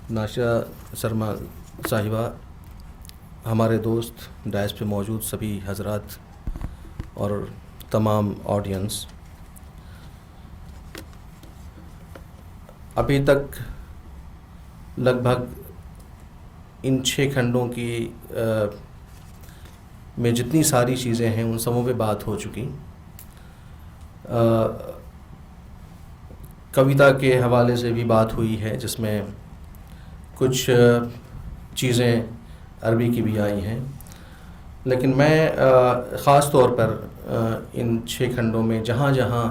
ناشرہ سرما صاحبہ، ہمارے دوست، ڈائس پہ موجود سبھی حضرات اور تمام آڈینس، ابھی تک لگ بھگ ان 6 کھنڈوں کی میں جتنی ساری چیزیں ہیں ان سبوں پہ بات ہو چکی. کویتا کے حوالے سے بھی بات ہوئی ہے، جس میں کچھ چیزیں عربی کی بھی آئی ہیں، لیکن میں خاص طور پر ان 6 کھنڈوں میں جہاں جہاں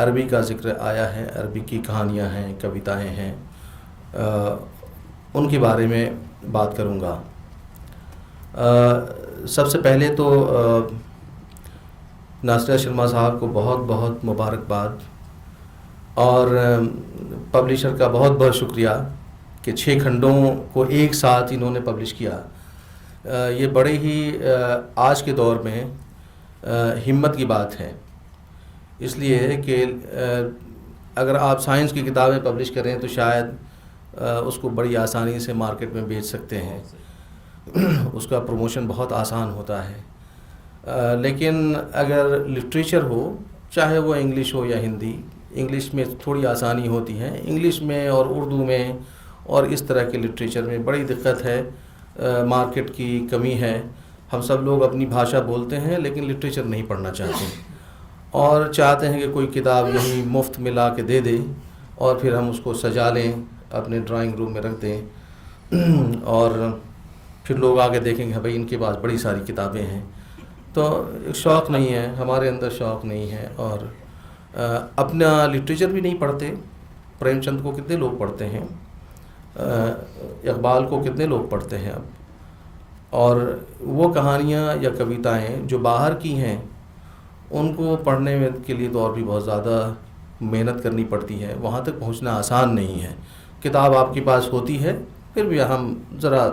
عربی کا ذکر آیا ہے، عربی کی کہانیاں ہیں، کویتائیں ہیں، ان کے بارے میں بات کروں گا. سب سے پہلے تو ناشرہ شرما صاحب کو بہت بہت مبارکباد، اور پبلشر کا بہت بہت شکریہ کہ 6 کھنڈوں کو ایک ساتھ انہوں نے پبلش کیا. یہ بڑے ہی آج کے دور میں ہمت کی بات ہے، اس لیے کہ اگر آپ سائنس کی کتابیں پبلش کریں تو شاید اس کو بڑی آسانی سے مارکیٹ میں بیچ سکتے ہیں، اس کا پروموشن بہت آسان ہوتا ہے. لیکن اگر لٹریچر ہو، چاہے وہ انگلش ہو یا ہندی، انگلش میں تھوڑی آسانی ہوتی ہے، انگلش میں اور اردو میں اور اس طرح کے لٹریچر میں بڑی دقت ہے، مارکیٹ کی کمی ہے. ہم سب لوگ اپنی بھاشا بولتے ہیں لیکن لٹریچر نہیں پڑھنا چاہتے، اور چاہتے ہیں کہ کوئی کتاب یہیں مفت میں لا کے دے دے اور پھر ہم اس کو سجا لیں، اپنے ڈرائنگ روم میں رکھ دیں، اور پھر لوگ آگے دیکھیں گے بھائی ان کے پاس بڑی ساری کتابیں ہیں. تو ایک شوق نہیں ہے، ہمارے اندر شوق نہیں ہے، اور اپنا لٹریچر بھی نہیں پڑھتے. پریم چند کو کتنے لوگ پڑھتے ہیں، اقبال کو کتنے لوگ پڑھتے ہیں اب، اور وہ کہانیاں یا کویتائیں جو باہر کی ہیں ان کو پڑھنے میں کے لیے تو اور بھی بہت زیادہ محنت کرنی پڑتی ہے، وہاں تک پہنچنا آسان نہیں ہے. کتاب آپ کے پاس ہوتی ہے پھر بھی ہم ذرا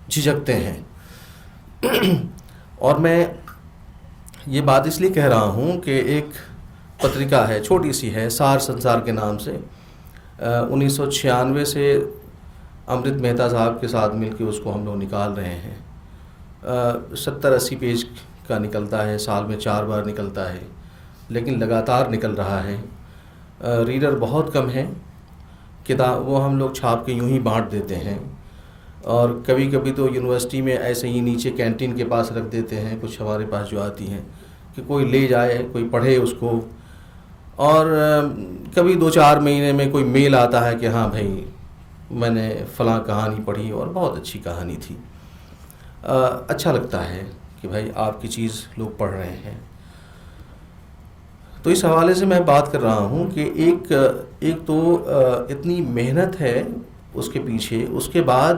جھجکتے ہیں. اور میں یہ بات اس لیے کہہ رہا ہوں کہ ایک پترکا ہے، چھوٹی سی ہے، سار سنسار کے نام سے، 1996 سے امرت مہتا صاحب کے ساتھ مل کے اس کو ہم لوگ نکال رہے ہیں. 70-80 پیج کا نکلتا ہے، سال میں 4 بار نکلتا ہے، لیکن لگاتار نکل رہا ہے. ریڈر بہت کم ہیں، کتاب وہ ہم لوگ چھاپ کے یوں ہی بانٹ دیتے ہیں، اور کبھی کبھی تو یونیورسٹی میں ایسے ہی نیچے کینٹین کے پاس رکھ دیتے ہیں کچھ ہمارے پاس جو آتی ہیں کہ کوئی لے جائے، کوئی پڑھے اس کو. اور کبھی 2-4 مہینے میں کوئی میل آتا ہے کہ ہاں بھائی میں نے فلاں کہانی پڑھی اور بہت اچھی کہانی تھی. اچھا لگتا ہے کہ بھائی آپ کی چیز لوگ پڑھ رہے ہیں. تو اس حوالے سے میں بات کر رہا ہوں کہ ایک تو اتنی محنت ہے اس کے پیچھے، اس کے بعد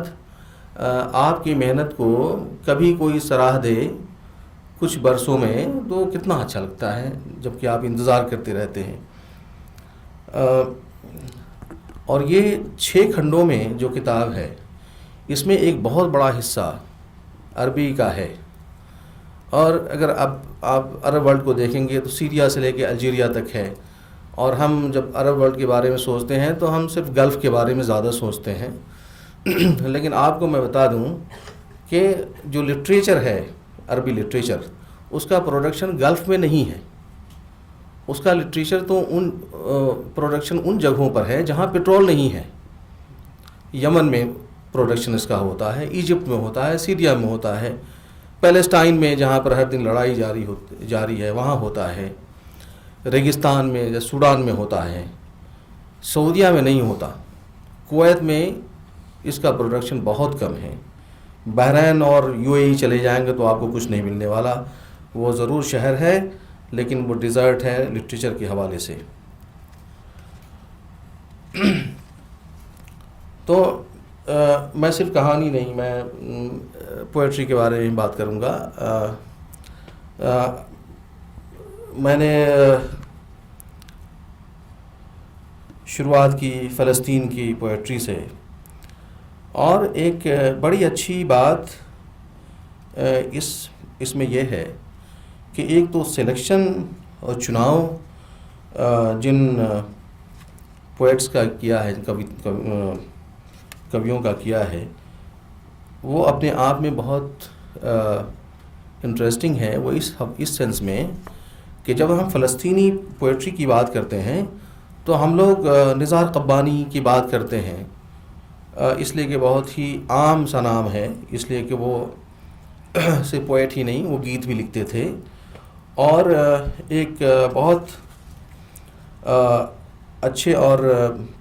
آپ کی محنت کو کبھی کوئی سراہ دے کچھ برسوں میں تو کتنا اچھا لگتا ہے، جبکہ آپ انتظار کرتے رہتے ہیں. اور یہ 6 کھنڈوں میں جو کتاب ہے اس میں ایک بہت بڑا حصہ عربی کا ہے. اور اگر اب آپ عرب ورلڈ کو دیکھیں گے تو سیریا سے لے کے الجیریا تک ہے، اور ہم جب عرب ورلڈ کے بارے میں سوچتے ہیں تو ہم صرف گلف کے بارے میں زیادہ سوچتے ہیں. لیکن آپ کو میں بتا دوں کہ جو لٹریچر ہے، عربی لٹریچر، اس کا پروڈکشن گلف میں نہیں ہے. اس کا لٹریچر تو پروڈکشن ان جگہوں پر ہے جہاں پیٹرول نہیں ہے. یمن میں پروڈکشن اس کا ہوتا ہے، ایجپٹ میں ہوتا ہے، سیریا میں ہوتا ہے، پیلسٹائن میں جہاں پر ہر دن لڑائی جاری ہے وہاں ہوتا ہے، ریگستان میں یا سوڈان میں ہوتا ہے، سعودیہ میں نہیں ہوتا. کویت میں اس کا پروڈکشن بہت کم ہے. بحرین اور UAE چلے جائیں گے تو آپ کو کچھ نہیں ملنے والا. وہ ضرور شہر ہے لیکن وہ ڈیزرٹ ہے لٹریچر کے حوالے سے. تو میں صرف کہانی نہیں، میں پوئٹری کے بارے میں بات کروں گا. میں نے شروعات کی فلسطین کی پوئٹری سے، اور ایک بڑی اچھی بات اس میں یہ ہے کہ ایک تو سلیکشن اور چناؤ جن پوئٹس کا کیا ہے، کویوں کا کیا ہے وہ اپنے آپ میں بہت انٹرسٹنگ ہے. وہ اس سینس میں کہ جب ہم فلسطینی پوئٹری کی بات کرتے ہیں تو ہم لوگ نزار قبانی کی بات کرتے ہیں، اس لیے کہ بہت ہی عام سا نام ہے، اس لیے کہ وہ صرف پوئٹ ہی نہیں، وہ گیت بھی لکھتے تھے. اور ایک بہت اچھے اور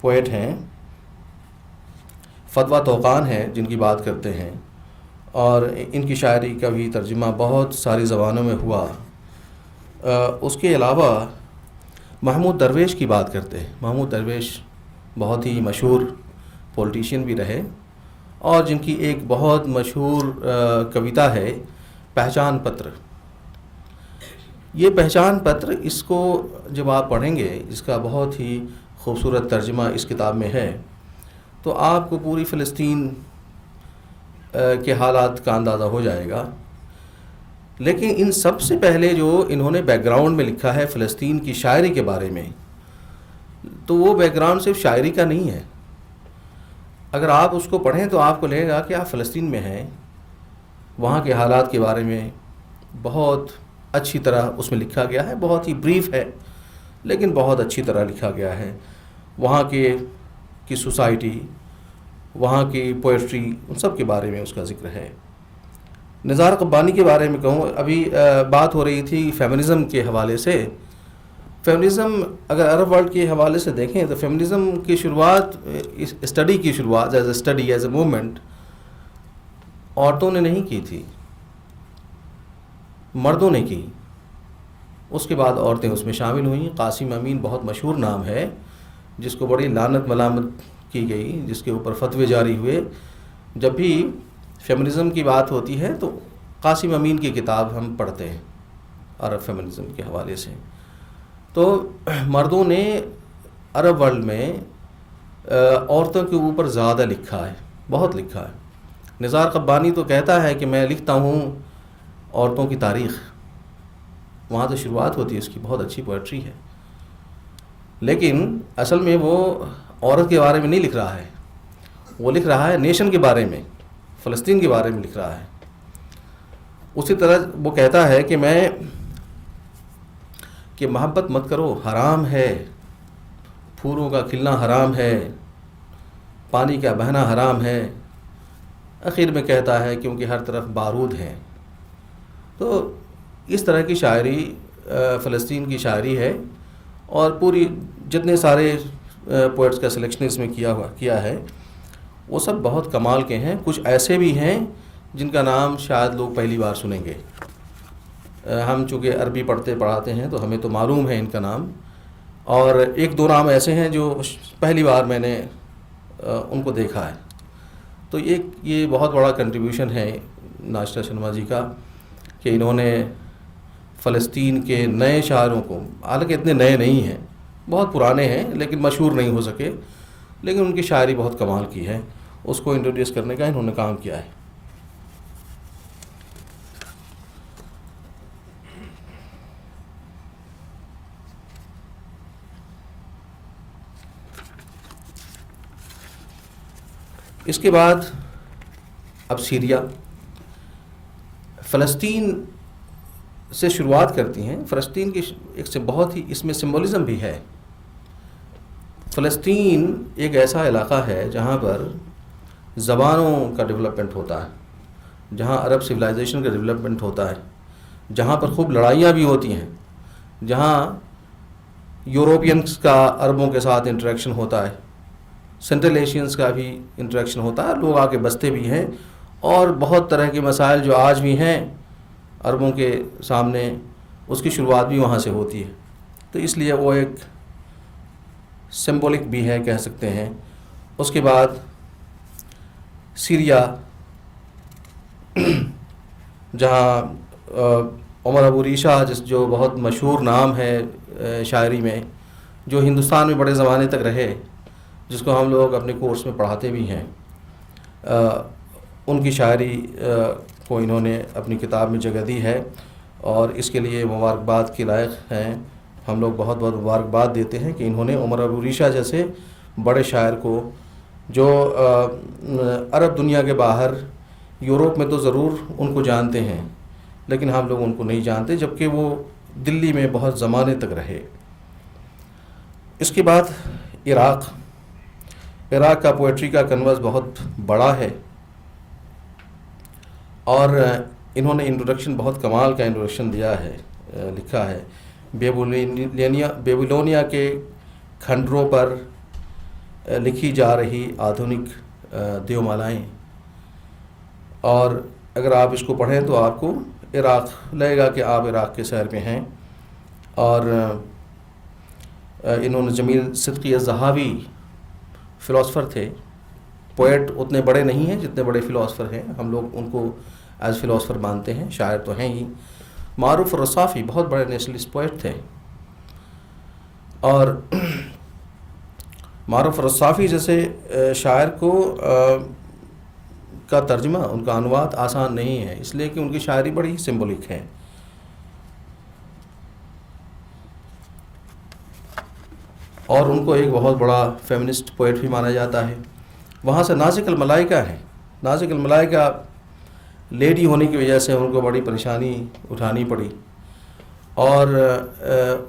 پوئٹ ہیں فتویٰ توقان ہیں جن کی بات کرتے ہیں، اور ان کی شاعری کا بھی ترجمہ بہت ساری زبانوں میں ہوا. اس کے علاوہ محمود درویش کی بات کرتے ہیں. محمود درویش بہت ہی مشہور پولیٹیشین بھی رہے، اور جن کی ایک بہت مشہور کویتا ہے پہچان پتر. یہ پہچان پتر، اس کو جب آپ پڑھیں گے، اس کا بہت ہی خوبصورت ترجمہ اس کتاب میں ہے، تو آپ کو پوری فلسطین کے حالات کا اندازہ ہو جائے گا. لیکن ان سب سے پہلے جو انہوں نے بیک گراؤنڈ میں لکھا ہے فلسطین کی شاعری کے بارے میں، تو وہ بیک گراؤنڈ صرف شاعری کا نہیں ہے. اگر آپ اس کو پڑھیں تو آپ کو لگے گا کہ آپ فلسطین میں ہیں، وہاں کے حالات کے بارے میں بہت اچھی طرح اس میں لکھا گیا ہے. بہت ہی بریف ہے لیکن بہت اچھی طرح لکھا گیا ہے. وہاں کی سوسائٹی، وہاں کی پوئٹری، ان سب کے بارے میں اس کا ذکر ہے. نزار قبانی کے بارے میں کہوں، ابھی بات ہو رہی تھی فیمنزم کے حوالے سے. فیمنزم اگر عرب ورلڈ کے حوالے سے دیکھیں تو فیمنزم کی شروعات، اسٹڈی کی شروعات as a study, as a movement عورتوں نے نہیں کی تھی، مردوں نے کی. اس کے بعد عورتیں اس میں شامل ہوئیں. قاسم امین بہت مشہور نام ہے جس کو بڑی لعنت ملامت کی گئی، جس کے اوپر فتوے جاری ہوئے. جب بھی فیمنزم کی بات ہوتی ہے تو قاسم امین کی کتاب ہم پڑھتے ہیں عرب فیمنزم کے حوالے سے. تو مردوں نے عرب ورلڈ میں عورتوں کے اوپر زیادہ لکھا ہے، بہت لکھا ہے. نزار قبانی تو کہتا ہے کہ میں لکھتا ہوں عورتوں کی تاریخ. وہاں تو شروعات ہوتی ہے اس کی. بہت اچھی پوئٹری ہے، لیکن اصل میں وہ عورت کے بارے میں نہیں لکھ رہا ہے، وہ لکھ رہا ہے نیشن کے بارے میں، فلسطین کے بارے میں لکھ رہا ہے. اسی طرح وہ کہتا ہے کہ محبت مت کرو، حرام ہے، پھولوں کا کھلنا حرام ہے، پانی کا بہنا حرام ہے. آخر میں کہتا ہے کیونکہ ہر طرف بارود ہے. تو اس طرح کی شاعری فلسطین کی شاعری ہے، اور پوری جتنے سارے پوئٹس کا سلیکشن اس میں کیا ہے وہ سب بہت کمال کے ہیں. کچھ ایسے بھی ہیں جن کا نام شاید لوگ پہلی بار سنیں گے. ہم چونکہ عربی پڑھاتے ہیں تو ہمیں تو معلوم ہے ان کا نام، اور ایک دو نام ایسے ہیں جو پہلی بار میں نے ان کو دیکھا ہے. تو یہ بہت بڑا کنٹریبیوشن ہے ناشتہ شنما جی کا کہ انہوں نے فلسطین کے نئے شاعروں کو، حالانکہ اتنے نئے نہیں ہیں، بہت پرانے ہیں لیکن مشہور نہیں ہو سکے، لیکن ان کی شاعری بہت کمال کی ہے، اس کو انٹروڈیوس کرنے کا انہوں نے کام کیا ہے. اس کے بعد اب سیریا، فلسطین سے شروعات کرتی ہیں. فلسطین کی ایک سے بہت ہی اس میں سمبولزم بھی ہے. فلسطین ایک ایسا علاقہ ہے جہاں پر زبانوں کا ڈیولپمنٹ ہوتا ہے، جہاں عرب سویلائزیشن کا ڈیولپمنٹ ہوتا ہے، جہاں پر خوب لڑائیاں بھی ہوتی ہیں، جہاں یوروپینس کا عربوں کے ساتھ انٹریکشن ہوتا ہے، سینٹرل ایشینس کا بھی انٹریکشن ہوتا ہے، لوگ آ کے بستے بھی ہیں، اور بہت طرح کے مسائل جو آج بھی ہیں عربوں کے سامنے، اس کی شروعات بھی وہاں سے ہوتی ہے. تو اس لیے وہ ایک سمبولک بھی ہے کہہ سکتے ہیں. اس کے بعد سیریا، جہاں عمر ابو ریشہ جو بہت مشہور نام ہے شاعری میں، جو ہندوستان میں بڑے زمانے تک رہے، جس کو ہم لوگ اپنے کورس میں پڑھاتے بھی ہیں، ان کی شاعری کو انہوں نے اپنی کتاب میں جگہ دی ہے، اور اس کے لیے مبارکباد کے لائق ہیں. ہم لوگ بہت بہت مبارکباد دیتے ہیں کہ انہوں نے عمر ابو ریشہ جیسے بڑے شاعر کو جو عرب دنیا کے باہر یورپ میں تو ضرور ان کو جانتے ہیں، لیکن ہم لوگ ان کو نہیں جانتے، جبکہ وہ دلی میں بہت زمانے تک رہے۔ اس کے بعد عراق کا پوئٹری کا کنوس بہت بڑا ہے، اور انہوں نے انٹروڈکشن بہت کمال کا انٹروڈکشن دیا ہے، لکھا ہے بیبلونیا کے کھنڈروں پر لکھی جا رہی آدھونک دیومالائیں، اور اگر آپ اس کو پڑھیں تو آپ کو عراق لگے گا کہ آپ عراق کے سیر پہ ہیں۔ اور انہوں نے جمیل صدقی الذہاوی فلاسفر تھے، پوئٹ اتنے بڑے نہیں ہیں جتنے بڑے فلاسفر ہیں، ہم لوگ ان کو ایز فلاسفر مانتے ہیں، شاعر تو ہیں ہی۔ معروف الرصافی بہت بڑے نیشنلسٹ پوئٹ تھے، اور معروف الرصافی جیسے شاعر کو کا ترجمہ، ان کا عنوان آسان نہیں ہے، اس لیے کہ ان کی شاعری بڑی سمبولک ہے۔ اور ان کو ایک بہت بڑا فیمنسٹ پوئٹ بھی مانا جاتا ہے۔ وہاں سے نازک الملائکہ ہیں۔ نازک الملائکہ لیڈی ہونے کی وجہ سے ان کو بڑی پریشانی اٹھانی پڑی، اور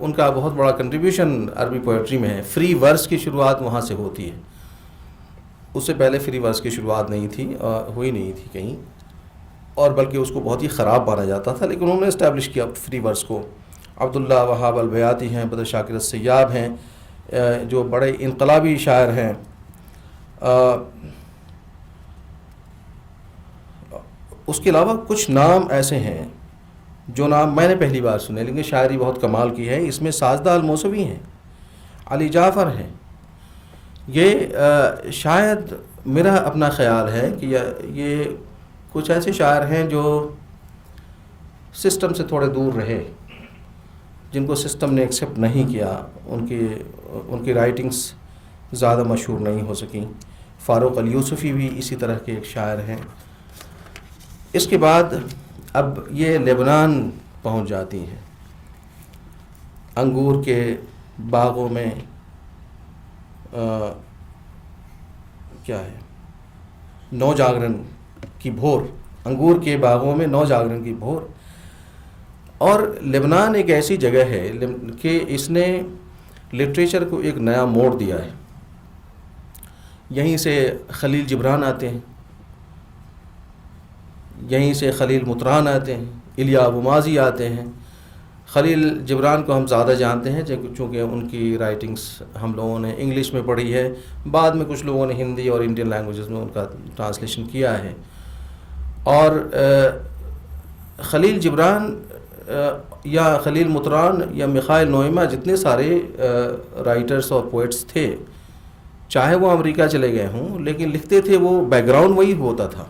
ان کا بہت بڑا کنٹریبیوشن عربی پوئٹری میں ہے۔ فری ورس کی شروعات وہاں سے ہوتی ہے، اس سے پہلے فری ورس کی شروعات نہیں تھی، ہوئی نہیں تھی کہیں، اور بلکہ اس کو بہت ہی خراب مانا جاتا تھا، لیکن انہوں نے اسٹیبلش کیا فری ورس کو۔ عبداللہ وہاب البیاتی ہیں، بدر شاکر السیاب ہیں، جو بڑے انقلابی شاعر ہیں۔ اس کے علاوہ کچھ نام ایسے ہیں جو نام میں نے پہلی بار سنے، لیکن شاعری بہت کمال کی ہے۔ اس میں ساجدہ الموسوی ہیں، علی جعفر ہیں۔ یہ شاید میرا اپنا خیال ہے کہ یہ کچھ ایسے شاعر ہیں جو سسٹم سے تھوڑے دور رہے، جن کو سسٹم نے ایکسیپٹ نہیں کیا، ان کی رائٹنگز زیادہ مشہور نہیں ہو سکیں۔ فاروق الیوسفی بھی اسی طرح کے ایک شاعر ہیں۔ اس کے بعد اب یہ لبنان پہنچ جاتی ہیں۔ انگور کے باغوں میں کیا ہے، نو جاگرن کی بھور، انگور کے باغوں میں نو جاگرن کی بھور۔ اور لبنان ایک ایسی جگہ ہے کہ اس نے لٹریچر کو ایک نیا موڑ دیا ہے۔ یہیں سے خلیل جبران آتے ہیں، یہیں سے خلیل مطران آتے ہیں، ایلیا ابو ماضی آتے ہیں۔ خلیل جبران کو ہم زیادہ جانتے ہیں چونکہ ان کی رائٹنگز ہم لوگوں نے انگلش میں پڑھی ہے، بعد میں کچھ لوگوں نے ہندی اور انڈین لینگویجز میں ان کا ٹرانسلیشن کیا ہے۔ اور خلیل جبران یا خلیل مطران یا میخائیل نوئیما، جتنے سارے رائٹرز اور پوئٹس تھے، چاہے وہ امریکہ چلے گئے ہوں، لیکن لکھتے تھے وہ بیک گراؤنڈ وہی ہوتا تھا،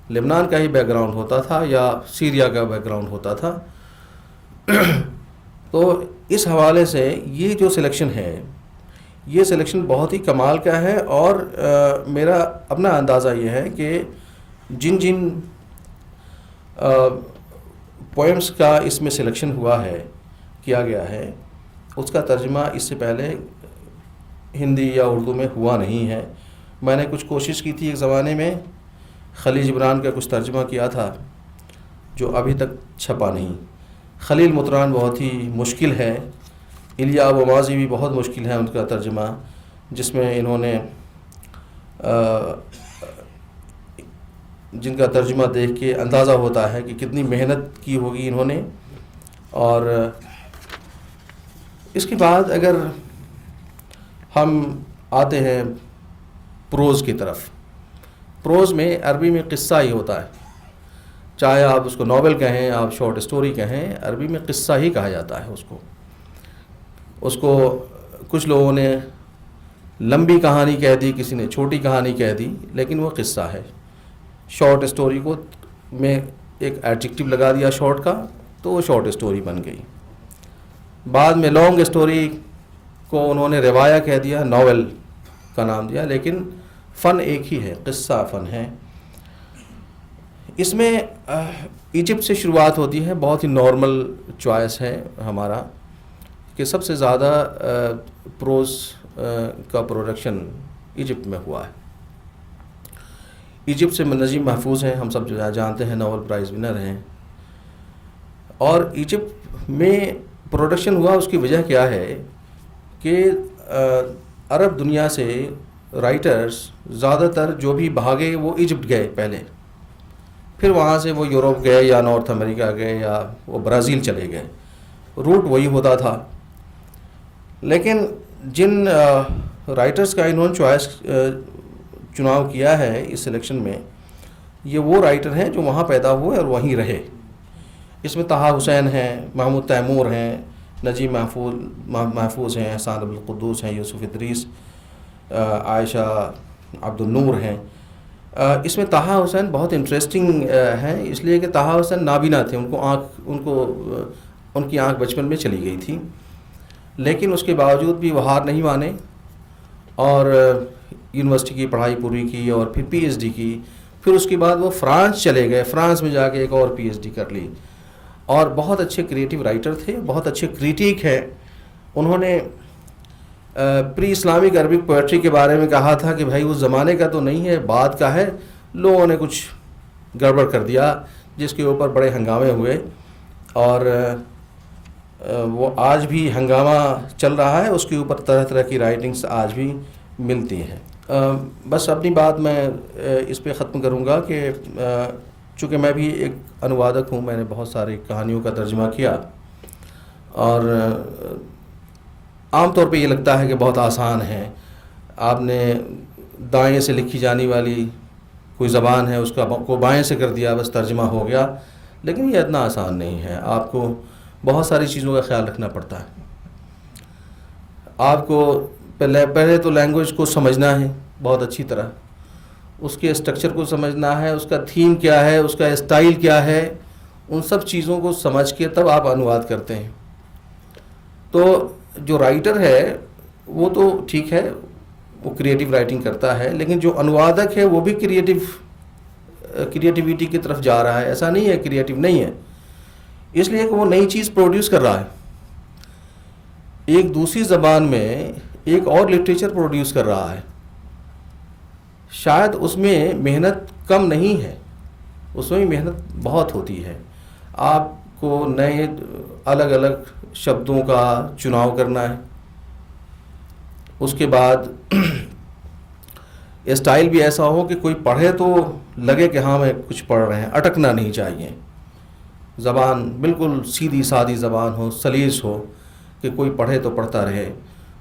لبنان کا ہی بیک گراؤنڈ ہوتا تھا یا سیریا کا بیک گراؤنڈ ہوتا تھا۔ تو اس حوالے سے یہ جو سلیکشن ہے، یہ سلیکشن بہت ہی کمال کا ہے، اور میرا اپنا اندازہ یہ ہے کہ جن پوئمس کا اس میں سلیکشن ہوا ہے، کیا گیا ہے، اس کا ترجمہ اس سے پہلے ہندی یا اردو میں ہوا نہیں ہے۔ میں نے کچھ کوشش کی تھی ایک زمانے میں، خلیل جبران کا کچھ ترجمہ کیا تھا جو ابھی تک چھپا نہیں۔ خلیل مطران بہت ہی مشکل ہے، ایلیا ابو ماضی بھی بہت مشکل ہے ان کا ترجمہ، جس میں انہوں نے جن کا ترجمہ دیکھ کے اندازہ ہوتا ہے کہ کتنی محنت کی ہوگی انہوں نے۔ اور اس کے بعد اگر ہم آتے ہیں پروز کی طرف، پروز میں عربی میں قصہ ہی ہوتا ہے، چاہے آپ اس کو ناول کہیں، آپ شارٹ اسٹوری کہیں، عربی میں قصہ ہی کہا جاتا ہے اس کو کچھ لوگوں نے لمبی کہانی کہہ دی، کسی نے چھوٹی کہانی کہہ دی، لیکن وہ قصہ ہے۔ شارٹ اسٹوری کو میں ایک ایڈجیکٹو لگا دیا شارٹ کا، تو وہ شارٹ اسٹوری بن گئی۔ بعد میں لانگ اسٹوری کو انہوں نے روایہ کہہ دیا، ناول کا نام دیا، لیکن فن ایک ہی ہے، قصہ فن ہے۔ اس میں ایجپٹ سے شروعات ہوتی ہے، بہت ہی نارمل چوائس ہے ہمارا کہ سب سے زیادہ پروز کا پروڈکشن ایجپٹ میں ہوا ہے. ایجپٹ سے نجیب محفوظ ہیں، ہم سب جو جانتے ہیں، نوبل پرائز ونر ہیں. اور ایجپٹ میں پروڈکشن ہوا، اس کی وجہ کیا ہے کہ عرب دنیا سے رائٹرز زیادہ تر جو بھی بھاگے وہ ایجپٹ گئے پہلے، پھر وہاں سے وہ یوروپ گئے یا نارتھ امریکہ گئے یا وہ برازیل چلے گئے، روٹ وہی ہوتا تھا. لیکن جن رائٹرز کا انہوں نے چناؤ کیا ہے اس سلیکشن میں، یہ وہ رائٹر ہیں جو وہاں پیدا ہوئے اور وہیں رہے. اس میں طہا حسین ہیں، محمود تیمور ہیں، نجیب محفوظ ہیں، احسان عبدالقدوس ہیں، یوسف ادریس، عائشہ عبد النور ہیں. اس میں طہا حسین بہت انٹرسٹنگ ہیں، اس لیے کہ طہا حسین نابینا تھے، ان کی آنکھ بچپن میں چلی گئی تھی، لیکن اس کے باوجود بھی وہ ہار نہیں مانے اور یونیورسٹی کی پڑھائی پوری کی اور پھر پی ایچ ڈی کی. پھر اس کے بعد وہ فرانس چلے گئے، فرانس میں جا کے ایک اور پی ایچ ڈی کر لی. اور بہت اچھے کریٹیو رائٹر تھے، بہت اچھے کریٹیک ہیں. انہوں نے پری اسلامک عربک پوئٹری کے بارے میں کہا تھا کہ بھائی اس زمانے کا تو نہیں ہے، بعد کا ہے، لوگوں نے کچھ گڑبڑ کر دیا جس کے اوپر بڑے ہنگامے ہوئے، اور وہ آج بھی ہنگامہ چل رہا ہے، اس کے اوپر طرح طرح کی رائٹنگس آج بھی ملتی ہیں. بس اپنی بات میں اس پہ ختم کروں گا کہ چونکہ میں بھی ایک انوادک ہوں، میں نے بہت ساری کہانیوں کا ترجمہ کیا، اور عام طور پہ یہ لگتا ہے کہ بہت آسان ہے. آپ نے دائیں سے لکھی جانے والی کوئی زبان ہے، اس کو بائیں سے کر دیا، بس ترجمہ ہو گیا. لیکن یہ اتنا آسان نہیں ہے، آپ کو بہت ساری چیزوں کا خیال رکھنا پڑتا ہے. آپ کو پہلے تو لینگویج کو سمجھنا ہے بہت اچھی طرح، اس کے اسٹرکچر کو سمجھنا ہے، اس کا تھیم کیا ہے، اس کا اسٹائل کیا ہے، ان سب چیزوں کو سمجھ کے تب آپ انواد کرتے ہیں. تو جو رائٹر ہے وہ تو ٹھیک ہے، وہ کریٹیو رائٹنگ کرتا ہے، لیکن جو انوادک ہے وہ بھی کریٹیویٹی کی طرف جا رہا ہے. ایسا نہیں ہے کریٹیو نہیں ہے، اس لیے کہ وہ نئی چیز پروڈیوس کر رہا ہے، ایک دوسری زبان میں ایک اور لٹریچر پروڈیوس کر رہا ہے. شاید اس میں محنت کم نہیں ہے، اس میں محنت بہت ہوتی ہے. آپ کو نئے الگ الگ شبدوں کا چناؤ کرنا ہے، اس کے بعد اسٹائل بھی ایسا ہو کہ کوئی پڑھے تو لگے کہ ہاں میں کچھ پڑھ رہے ہیں، اٹکنا نہیں چاہیے. زبان بالکل سیدھی سادی زبان ہو، سلیس ہو، کہ کوئی پڑھے تو پڑھتا رہے،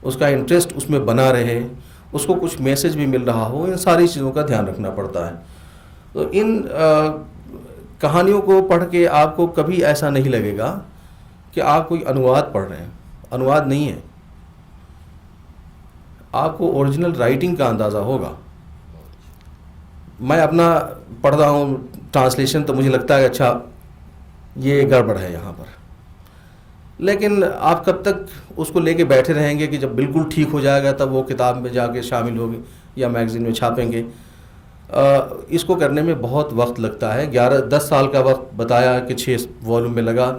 اس کا انٹرسٹ اس میں بنا رہے، اس کو کچھ میسج بھی مل رہا ہو. ان ساری چیزوں کا دھیان رکھنا پڑتا ہے. تو ان کہانیوں کو پڑھ کے آپ کو کبھی ایسا نہیں لگے گا کہ آپ کوئی انواد پڑھ رہے ہیں. انواد نہیں ہے، آپ کو اوریجنل رائٹنگ کا اندازہ ہوگا. میں اپنا پڑھ رہا ہوں ٹرانسلیشن تو مجھے لگتا ہے اچھا یہ گڑبڑ ہے یہاں پر، لیکن آپ کب تک اس کو لے کے بیٹھے رہیں گے کہ جب بالکل ٹھیک ہو جائے گا تب وہ کتاب میں جا کے شامل ہوگی یا میگزین میں چھاپیں گے. اس کو کرنے میں بہت وقت لگتا ہے. 10 سال کا وقت بتایا کہ 6 والیوم میں لگا،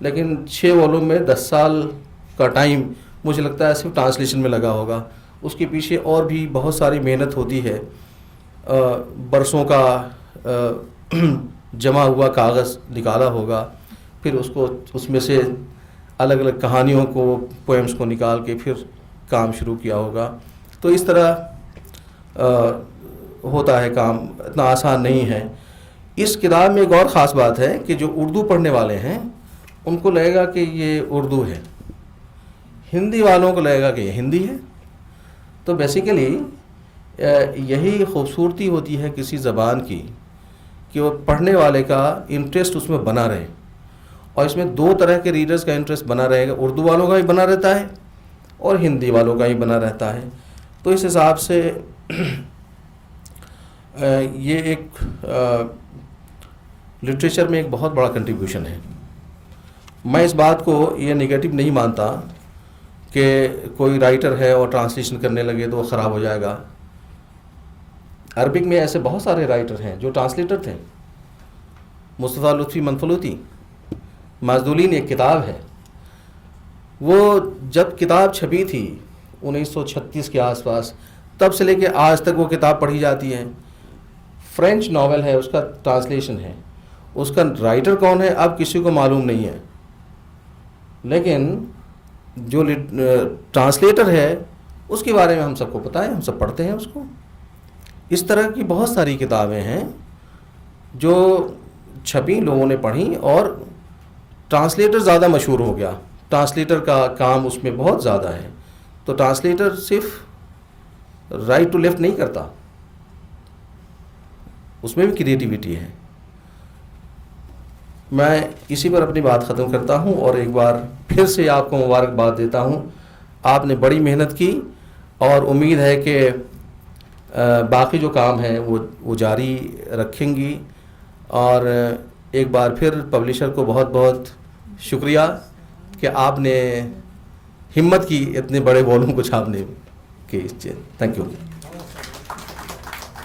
لیکن 6 والیوم میں 10 سال کا ٹائم مجھے لگتا ہے صرف ٹرانسلیشن میں لگا ہوگا. اس کے پیچھے اور بھی بہت ساری محنت ہوتی ہے. برسوں کا جمع ہوا کاغذ نکالا ہوگا، پھر اس میں سے الگ الگ کہانیوں کو، پوئمز کو نکال کے پھر کام شروع کیا ہوگا. تو اس طرح ہوتا ہے کام، اتنا آسان نہیں ہے. اس کتاب میں ایک اور خاص بات ہے کہ جو اردو پڑھنے والے ہیں ان کو لگے گا کہ یہ اردو ہے، ہندی والوں کو لگے گا کہ یہ ہندی ہے. تو بیسیکلی یہی خوبصورتی ہوتی ہے کسی زبان کی کہ وہ پڑھنے والے کا انٹرسٹ اس میں بنا رہے. اور اس میں 2 طرح کے ریڈرز کا انٹرسٹ بنا رہے گا، اردو والوں کا بھی بنا رہتا ہے اور ہندی والوں کا بھی بنا رہتا ہے. تو اس حساب سے یہ ایک لٹریچر میں ایک بہت بڑا کنٹریبیوشن ہے. میں اس بات کو یہ نگیٹو نہیں مانتا کہ کوئی رائٹر ہے اور ٹرانسلیشن کرنے لگے تو وہ خراب ہو جائے گا. عربک میں ایسے بہت سارے رائٹر ہیں جو ٹرانسلیٹر تھے. مصطفیٰ لطفی منفلوطی، مازدولین ایک کتاب ہے، وہ جب کتاب چھپی تھی 1936 کے آس پاس تب سے لے کے آج تک وہ کتاب پڑھی جاتی ہے. فرینچ ناول ہے, اس کا ٹرانسلیشن ہے, اس کا رائٹر کون ہے اب کسی کو معلوم نہیں ہے, لیکن جو ٹرانسلیٹر ہے اس کے بارے میں ہم سب کو پتہ ہے, ہم سب پڑھتے ہیں اس کو. اس طرح کی بہت ساری کتابیں ہیں جو چھپی, لوگوں نے پڑھی, اور ٹرانسلیٹر زیادہ مشہور ہو گیا. ٹرانسلیٹر کا کام اس میں بہت زیادہ ہے. تو ٹرانسلیٹر صرف رائٹ ٹو لیفٹ نہیں کرتا, اس میں بھی کریٹیوٹی ہے. میں اسی پر اپنی بات ختم کرتا ہوں اور ایک بار پھر سے آپ کو مبارکباد دیتا ہوں. آپ نے بڑی محنت کی اور امید ہے کہ باقی جو کام ہے وہ جاری رکھیں گی. اور ایک بار پھر پبلشر کو بہت بہت شکریہ کہ آپ نے ہمت کی اتنے بڑے والوم کو چھاپنے کی. Thank you.